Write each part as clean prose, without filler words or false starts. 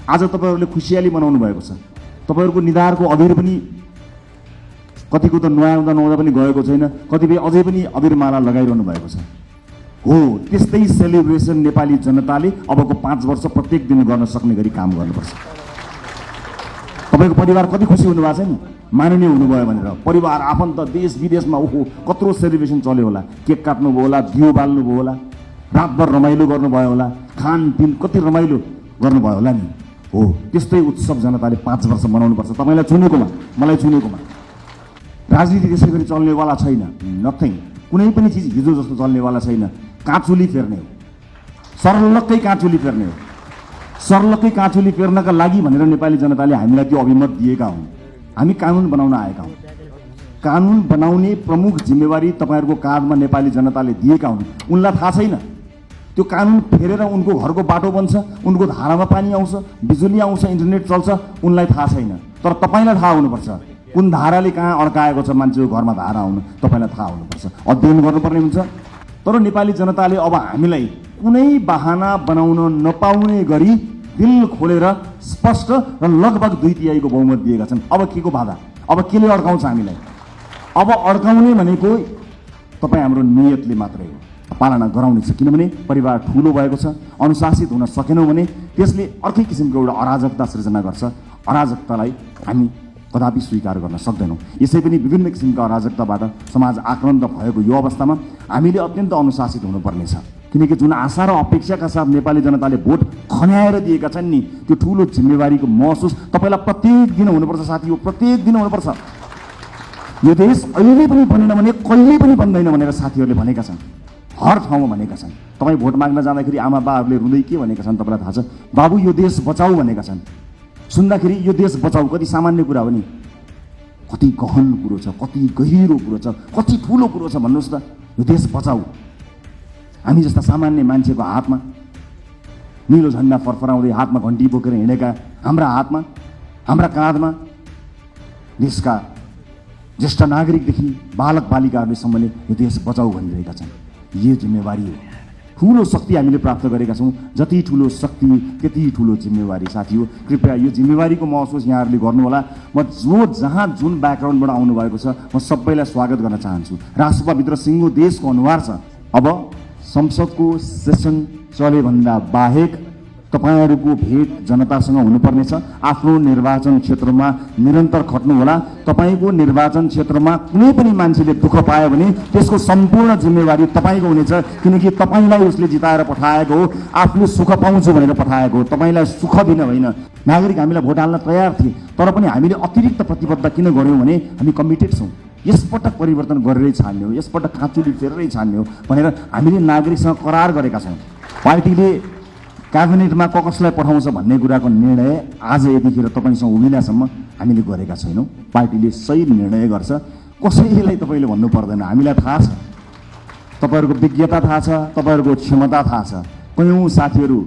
आज तपाईहरुले खुशियाली मनाउनु भएको छ। तपाईहरुको निधारको अबिर पनि कतिको त नुहाउँदा नुहाउँदा पनि गएको छैन, कतिपय अझै पनि अबिरमाला लगाइरहनु भएको छ। हो, त्यस्तै सेलिब्रेसन नेपाली जनताले अबको 5 वर्ष प्रत्येक दिन गर्न सक्ने गरी काम गर्नुपर्छ। तपाईको परिवार कति खुसी हुनु भएको छ नि, माननीय हुनुभयो भनेर। परिवार आफन्त देश विदेशमा ओहो कत्रो सेलिब्रेसन चल्यो होला, केक काट्नु भयो होला, दियो बाल्नु भयो होला, रातभर रमाइलो गर्नुभयो होला, खानपिन कति रमाइलो गर्नुभयो होला नि। हो, त्यस्तै उत्सव जनताले 5 वर्ष मनाउनुपर्छ। तपाईलाई चुनेकोमा, मलाई चुनेकोमा। राजनीति त्यसै गरी चल्नेवाला छैन, नथिङ। कुनै पनि चिज हिजो जस्तो चल्नेवाला छैन। काँचुली फेर्ने हो, सर्लक्कै काँचुली फेर्ने हो। सर्लक्कै काँचुली फेर्नका लागि भनेर नेपाली जनताले हामीलाई त्यो अभिमत दिएका हुन्। हामी कानुन बनाउन आएका हौँ। कानुन बनाउने प्रमुख जिम्मेवारी तपाईहरुको काँधमा नेपाली जनताले दिएका हुन्। उनलाई थाहा छैन त्यो कानुन फेरेर उनको घरको बाटो बन्छ, उनको धारामा पानी आउँछ, बिजुली आउँछ, इन्टरनेट चल्छ, उनलाई थाहा छैन। तर तपाईलाई थाहा हुनुपर्छ कुन धाराले कहाँ अड्काएको छ मान्छेको घरमा धारा आउनु, तपाईलाई थाहा हुनुपर्छ। अध्ययन गर्नुपर्ने हुन्छ। तर नेपाली जनताले अब हामीलाई कुनै बहाना बनाउन नपाउने गरी दिल खोलेर स्पष्ट र लगभग 2/3 बहुमत दिएका छन्। अब के को बाधा, अब केले अड्काउँछ हामीलाई? अब अड्काउने भनेको तपाई हाम्रो नियतले मात्रै हो, पालना गराउने छ। किनभने परिवार ठूलो भएको छ, अनुशासित हुन सकेनौं भने त्यसले अर्कै किसिमको एउटा अराजकता सृजना गर्छ। अराजकतालाई हामी कदापि स्वीकार गर्न सक्दैनौं। यसै पनि विभिन्न किसिमका अराजकताबाट समाज आक्रान्त भएको यो अवस्थामा हामीले अत्यन्त अनुशासित हुनुपर्ने छ। किनकि जुन आशा र अपेक्षाका साथ नेपाली जनताले भोट खन्याएर दिएका छन् नि, त्यो ठूलो जिम्मेवारीको महसुस तपाईलाई प्रत्येक दिन हुनुपर्छ साथीहरु, प्रत्येक दिन हुनुपर्छ। यो देश अहिले पनि बनेन भने कहिले पनि बन्दैन भनेर साथीहरुले भनेका छन्, हर ठाउँमा भनेका छन्। तपाई भोट माग्न जाँदाखेरि आमा बाहरूले रुँदै के भनेका छन् तपाईलाई थाहा छ? बाबु यो देश बचाऊ भनेका छन्। सुन्दाखेरि यो देश बचाऊ कति सामान्य कुरा हो नि, कति गहन कुरो छ, कति गहिरो कुरो छ, कति ठूलो कुरो छ भन्नुस् त। यो देश बचाऊ हामी जस्ता सामान्य मान्छेको हातमा, नीलो झण्डा फरफराउँदै हातमा घण्टी बोकेर हिँडेका हाम्रा हातमा, हाम्रा काँधमा देशका ज्येष्ठ नागरिकदेखि बालक बालिकाहरूलेसम्मले यो देश बचाऊ भनिरहेका छन्। यो जिम्मेवारी हो, ठूलो शक्ति हामीले प्राप्त गरेका छौं। जति ठूलो शक्ति त्यति ठूलो जिम्मेवारी साथी हो। कृपया यो जिम्मेवारीको महसुस यहाँहरूले गर्नुहोला। म जो जहाँ जुन ब्याकग्राउन्डबाट आउनु भएको छ म सबैलाई स्वागत गर्न चाहन्छु। राष्ट्रसभाभित्र सिङ्गो देशको अनुहार छ। अब संसदको सेसन चले भन्दा बाहेक तपाईहरुको भेट जनतासँग हुनुपर्नेछ। आफ्नो निर्वाचन क्षेत्रमा निरन्तर खट्नुहोला। तपाईको निर्वाचन क्षेत्रमा कुनै पनि मान्छेले दुःख पायो भने त्यसको सम्पूर्ण जिम्मेवारी तपाईको हुनेछ। किनकि तपाईलाई उसले जिताएर पठाएको हो, आफूले सुख पाउँछु भनेर पठाएको हो, तपाईलाई सुख दिन होइन। नागरिक हामीलाई भोट हाल्न तयार थिए, तर पनि हामीले अतिरिक्त प्रतिबद्धता किन गर्यौं भने हामी कमिटेड छौं। यसपटक परिवर्तन गरेरै छाड्ने हो, यसपटक काँचुली फेरेरै छाड्ने हो भनेर हामीले नागरिकसँग करार गरेका छौं। पार्टीले क्याबिनेटमा कसलाई पठाउँछ भन्ने कुराको निर्णय आज यतिखेर तपाईसँग उभिलासम्म हामीले गरेका छैनौं। पार्टीले सही निर्णय गर्छ, कसैलाई तपाईले भन्नु पर्दैन। हामीलाई थाहा छ, तपाईहरुको विज्ञता थाहा छ, तपाईहरुको क्षमता थाहा छ। कयौं साथीहरु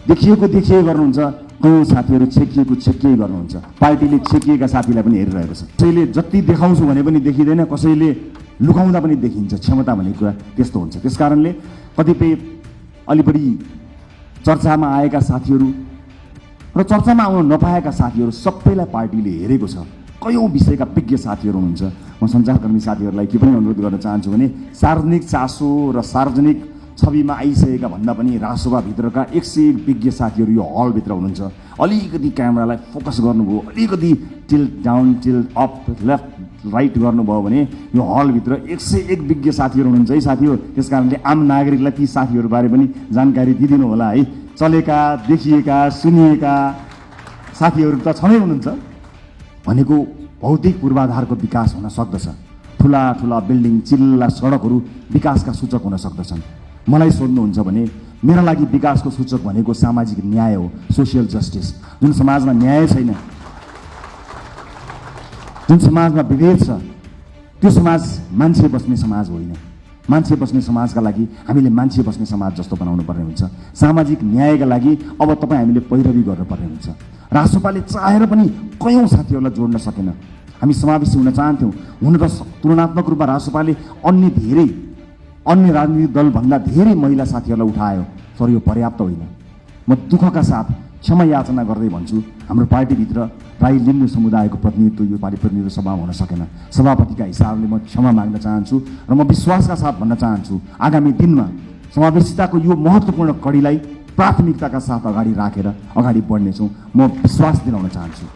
देखिएको गर्नुहुन्छ, कयौं साथीहरु छेकिएको गर्नुहुन्छ। पार्टीले छेकिएका साथीलाई पनि हेरिरहेको छ। कसैले जति देखाउँछु भने पनि देखिदैन, कसैले लुकाउँदा पनि देखिन्छ। क्षमता भन्ने कुरा त्यस्तो हुन्छ। त्यसकारणले कतिपय अलि बढी चर्चामा आएका साथीहरु र चर्चामा आउन नपाएका साथीहरु सबैलाई पार्टीले हेरेको छ। कयौं विषयका विज्ञ साथीहरु हुनुहुन्छ। म सञ्चारकर्मी साथीहरुलाई के पनि अनुरोध गर्न चाहन्छु भने सार्वजनिक चासो र सार्वजनिक छविमा आइसकेका भन्दा पनि राष्ट्रसभाभित्रका 101 विज्ञ साथीहरु यो हलभित्र हुनुहुन्छ। अलिकति क्यामेरालाई फोकस गर्नुभयो, अलिकति tilt down, tilt up, left right गर्नुभयो भने यो हलभित्र 101 विज्ञ साथीहरु हुनुहुन्छ है साथी हो। त्यसकारणले आम नागरिकलाई ती साथीहरु बारे पनि जानकारी दिदिनु होला है। चलेका, देखिएका, सुनिएका साथीहरु त छँदै हुनुहुन्छ। भनेको भौतिक पूर्वाधारको विकास हुन सक्दछ। ठूला ठूला बिल्डिङ, चिल्ला सडकहरु विकासका सूचक हुन सक्दछन्। मलाई सोध्नुहुन्छ भने मेरा लागि विकासको सूचक भनेको सामाजिक न्याय हो, सोशल जस्टिस। जुन समाजमा न्याय छैन, जुन समाजमा विभेद छ, त्यो समाज मान्छे बस्ने समाज होइन। मान्छे बस्ने समाजका लागि हामीले मान्छे बस्ने समाज जस्तो बनाउनु पर्ने हुन्छ। सामाजिक न्यायका लागि अब तपाईँ हामीले पैरवी गर्नुपर्ने हुन्छ। राष्ट्रपाले चाहेर पनि कयौं साथीहरूलाई जोड्न सकेन। हामी समावेशी हुन चाहन्थ्यौं। हुन त तुलनात्मक रूपमा राष्ट्रपाले अन्य राजनीतिक दलभन्दा धेरै महिला साथीहरूलाई उठायो, तर यो पर्याप्त होइन। म दुःखका साथ क्षमा याचना गर्दै भन्छु, हाम्रो पार्टीभित्र राई लिम्बू समुदायको प्रतिनिधित्व यो पार्टी प्रतिनिधित्व सभामा हुन सकेन। सभापतिका हिसाबले म क्षमा माग्न चाहन्छु र म विश्वासका साथ भन्न चाहन्छु आगामी दिनमा समावेशिताको यो महत्त्वपूर्ण कडीलाई प्राथमिकताका साथ अगाडि राखेर अगाडि बढ्नेछौँ, म विश्वास दिलाउन चाहन्छु।